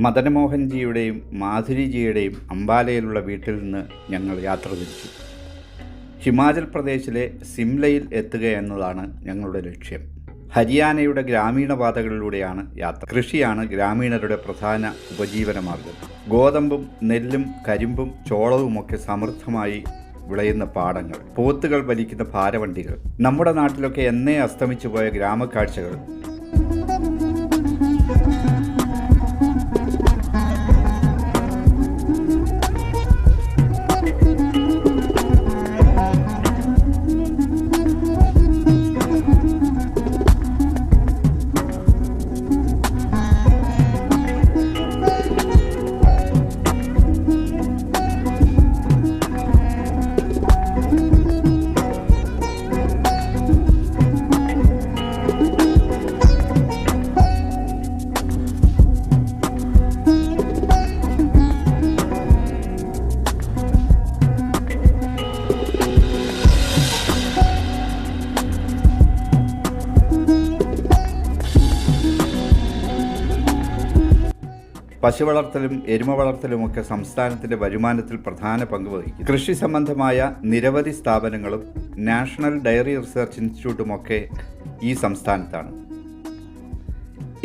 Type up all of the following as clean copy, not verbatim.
മദൻമോഹൻജിയുടെയും മാധുരിജിയുടെയും അംബാലയിലുള്ള വീട്ടിൽ നിന്ന് ഞങ്ങൾ യാത്ര തിരിച്ചു. ഹിമാചൽ പ്രദേശിലെ സിംലയിൽ എത്തുക എന്നതാണ് ഞങ്ങളുടെ ലക്ഷ്യം. ഹരിയാനയുടെ ഗ്രാമീണ പാതകളിലൂടെയാണ് യാത്ര. കൃഷിയാണ് ഗ്രാമീണരുടെ പ്രധാന ഉപജീവന മാർഗം. ഗോതമ്പും നെല്ലും കരിമ്പും ചോളവുമൊക്കെ സമൃദ്ധമായി വിളയുന്ന പാടങ്ങൾ, പോത്തുകൾ വലിക്കുന്ന ഭാരവണ്ടികൾ, നമ്മുടെ നാട്ടിലൊക്കെ എന്നേ അസ്തമിച്ചു പോയ ഗ്രാമക്കാഴ്ചകൾ. പശു വളർത്തലും എരുമ വളർത്തലുമൊക്കെ സംസ്ഥാനത്തിൻ്റെ വരുമാനത്തിൽ പ്രധാന പങ്ക് വഹിക്കും. കൃഷി സംബന്ധമായ നിരവധി സ്ഥാപനങ്ങളും നാഷണൽ ഡയറി റിസർച്ച് ഇൻസ്റ്റിറ്റ്യൂട്ടുമൊക്കെ ഈ സംസ്ഥാനത്താണ്.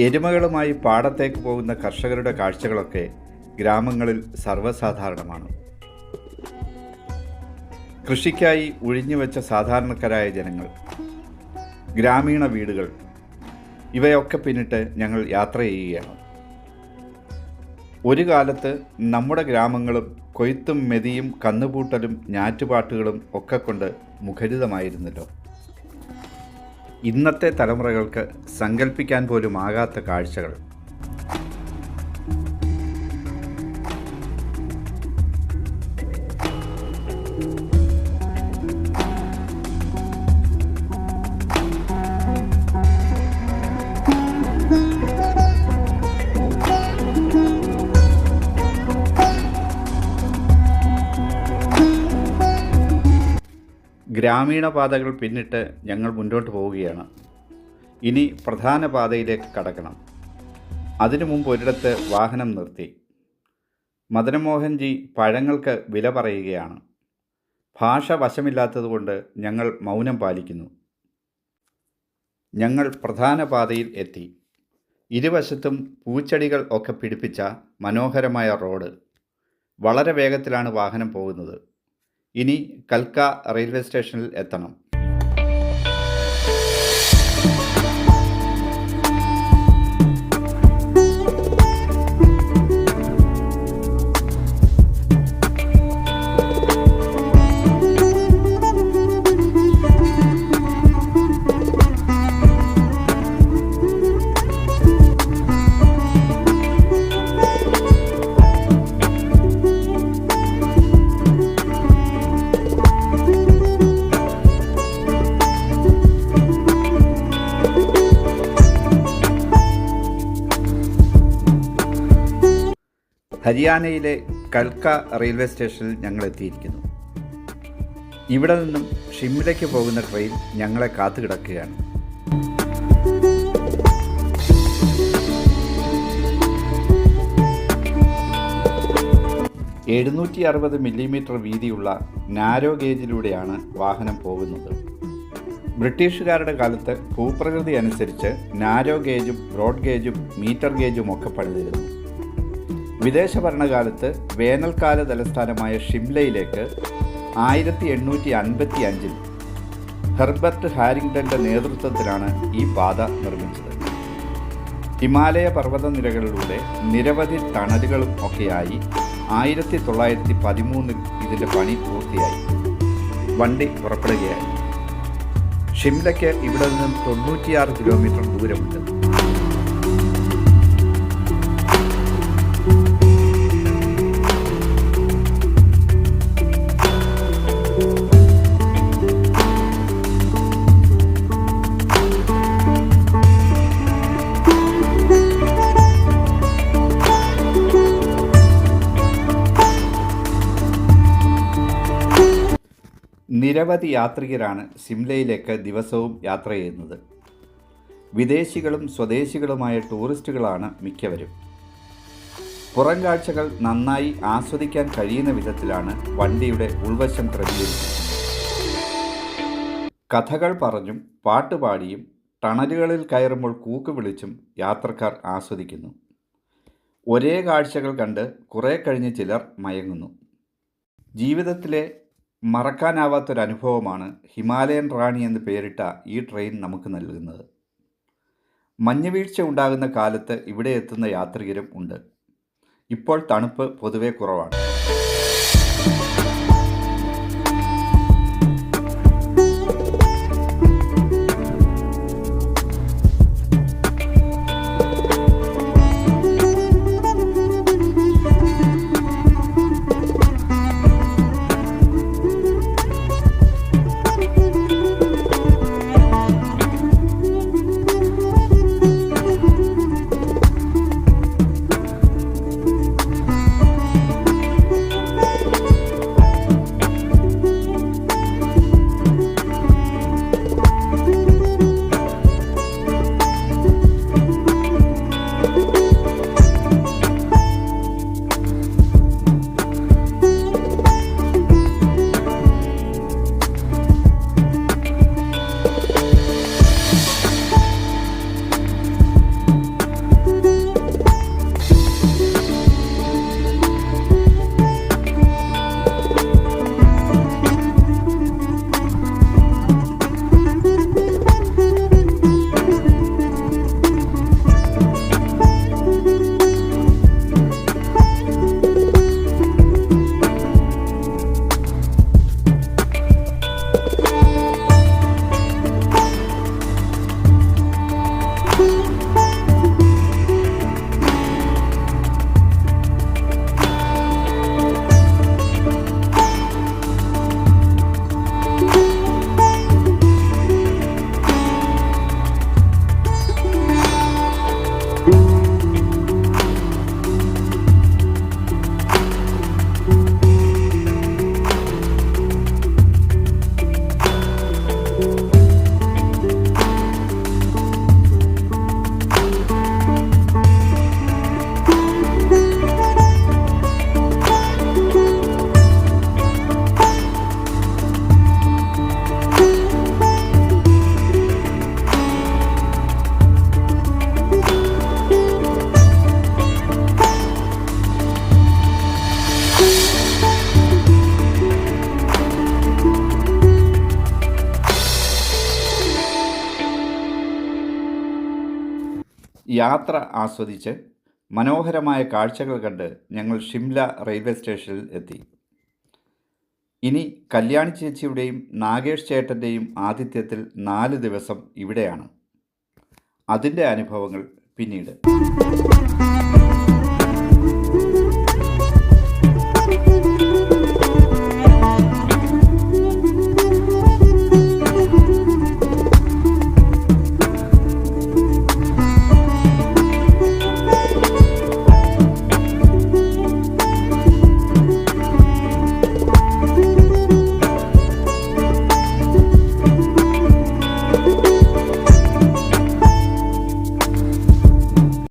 എരുമകളുമായി പാടത്തേക്ക് പോകുന്ന കർഷകരുടെ കാഴ്ചകളൊക്കെ ഗ്രാമങ്ങളിൽ സർവ്വസാധാരണമാണ്. കൃഷിക്കായി ഒഴിഞ്ഞുവെച്ച സാധാരണക്കാരായ ജനങ്ങൾ, ഗ്രാമീണ വീടുകൾ, ഇവയൊക്കെ പിന്നിട്ട് ഞങ്ങൾ യാത്ര ചെയ്യുകയാണ്. ഒരു കാലത്ത് നമ്മുടെ ഗ്രാമങ്ങളും കൊയ്ത്തും മെതിയും കന്നുപൂട്ടലും ഞാറ്റുപാട്ടുകളും ഒക്കെ കൊണ്ട് മുഖരിതമായിരുന്നല്ലോ. ഇന്നത്തെ തലമുറകൾക്ക് സങ്കല്പിക്കാൻ പോലും ആകാത്ത കാഴ്ചകൾ. ഗ്രാമീണ പാതകൾ പിന്നിട്ട് ഞങ്ങൾ മുന്നോട്ട് പോവുകയാണ്. ഇനി പ്രധാന പാതയിലേക്ക് കടക്കണം. അതിനു മുമ്പ് ഒരിടത്ത് വാഹനം നിർത്തി. മദൻമോഹൻജി പഴങ്ങൾക്ക് വില പറയുകയാണ്. ഭാഷ വശമില്ലാത്തതുകൊണ്ട് ഞങ്ങൾ മൗനം പാലിക്കുന്നു. ഞങ്ങൾ പ്രധാന പാതയിൽ എത്തി. ഇരുവശത്തും പൂച്ചെടികൾ ഒക്കെ പിടിപ്പിച്ച മനോഹരമായ റോഡ്. വളരെ വേഗത്തിലാണ് വാഹനം പോകുന്നത്. ഇനി കൽക്ക റെയിൽവേ സ്റ്റേഷനിൽ എത്തണം. ഹരിയാനയിലെ കൽക്ക റെയിൽവേ സ്റ്റേഷനിൽ ഞങ്ങൾ എത്തിയിരിക്കുന്നു. ഇവിടെ നിന്നും ഷിംലയ്ക്ക് പോകുന്ന ട്രെയിൻ ഞങ്ങളെ കാത്തുകിടക്കുകയാണ്. $760 വീതിയുള്ള നാരോ ഗേജിലൂടെയാണ് വാഹനം പോകുന്നത്. ബ്രിട്ടീഷുകാരുടെ കാലത്ത് ഭൂപ്രകൃതി അനുസരിച്ച് നാരോ ഗേജും ബ്രോഡ് ഗേജും മീറ്റർ ഗേജും ഒക്കെ പണിതിരുന്നു. വിദേശ ഭരണകാലത്ത് വേനൽക്കാല തലസ്ഥാനമായ ഷിംലയിലേക്ക് 1855 ഹെർബർട്ട് ഹാരിങ്ടൻ്റെ നേതൃത്വത്തിലാണ് ഈ പാത നിർമ്മിച്ചത്. ഹിമാലയ പർവ്വതനിരകളിലൂടെ നിരവധി ടണലുകളും ഒക്കെയായി 1913 ഇതിൻ്റെ പണി പൂർത്തിയായി. വണ്ടി പുറപ്പെടുകയായി. ഷിംലയ്ക്ക് ഇവിടെ നിന്നും 96 കിലോമീറ്റർ ദൂരമുണ്ട്. നിരവധി യാത്രികരാണ് സിംലയിലേക്ക് ദിവസവും യാത്ര ചെയ്യുന്നത്. വിദേശികളും സ്വദേശികളുമായ ടൂറിസ്റ്റുകളാണ് മിക്കവരും. പുറം കാഴ്ചകൾ നന്നായി ആസ്വദിക്കാൻ കഴിയുന്ന വിധത്തിലാണ് വണ്ടിയുടെ ഉൾവശം ക്രമീകരിച്ചിരിക്കുന്നത്. കഥകൾ പറഞ്ഞും പാട്ടുപാടിയും ടണലുകളിൽ കയറുമ്പോൾ കൂക്ക് വിളിച്ചും യാത്രക്കാർ ആസ്വദിക്കുന്നു. ഒരേ കാഴ്ചകൾ കണ്ട് കുറേ കഴിഞ്ഞ് ചിലർ മയങ്ങുന്നു. ജീവിതത്തിലെ മറക്കാനാവാത്തൊരനുഭവമാണ് ഹിമാലയൻ റാണി എന്ന് പേരിട്ട ഈ ട്രെയിൻ നമുക്ക് നൽകുന്നത്. മഞ്ഞുവീഴ്ച ഉണ്ടാകുന്ന കാലത്ത് ഇവിടെ എത്തുന്ന യാത്രികരും ഉണ്ട്. ഇപ്പോൾ തണുപ്പ് പൊതുവെ കുറവാണ്. യാത്ര ആസ്വദിച്ച് മനോഹരമായ കാഴ്ചകൾ കണ്ട് ഞങ്ങൾ ഷിംല റെയിൽവേ സ്റ്റേഷനിൽ എത്തി. ഇനി കല്യാണി ചേച്ചിയുടെയും നാഗേഷ് ചേട്ടൻ്റെയും ആതിഥ്യത്തിൽ 4 ദിവസം ഇവിടെയാണ്. അതിൻ്റെ അനുഭവങ്ങൾ പിന്നീട്.